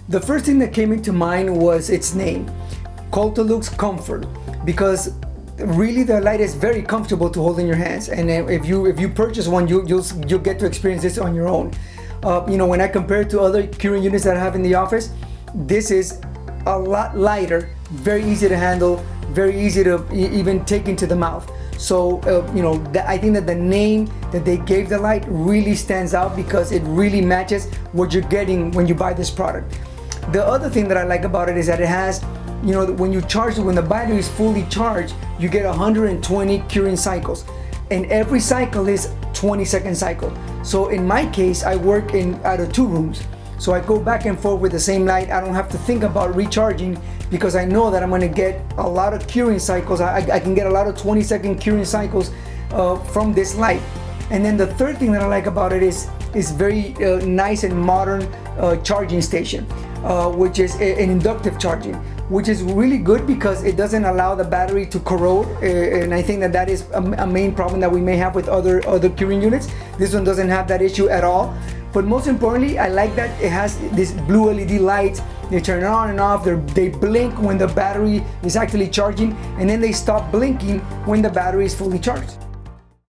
The first thing that came into mind was its name, Coltolux Comfort, because really the light is very comfortable to hold in your hands, and if you purchase one, you'll get to experience this on your own. When I compare it to other curing units that I have in the office, this is a lot lighter, very easy to handle, very easy to even take into the mouth. So I think that the name that they gave the light really stands out because it really matches what you're getting when you buy this product. The other thing that I like about it is that it has, when the battery is fully charged, you get 120 curing cycles, and every cycle is 20-second cycle. So in my case, I work out of 2 rooms. So I go back and forth with the same light. I don't have to think about recharging because I know that I'm gonna get a lot of curing cycles. I can get a lot of 20-second curing cycles from this light. And then the third thing that I like about it is very nice and modern charging station, which is an inductive charging, which is really good because it doesn't allow the battery to corrode, and I think that is a main problem that we may have with other curing units. This one doesn't have that issue at all. But most importantly, I like that it has this blue LED lights. They turn it on and off. They blink when the battery is actually charging, and then they stop blinking when the battery is fully charged.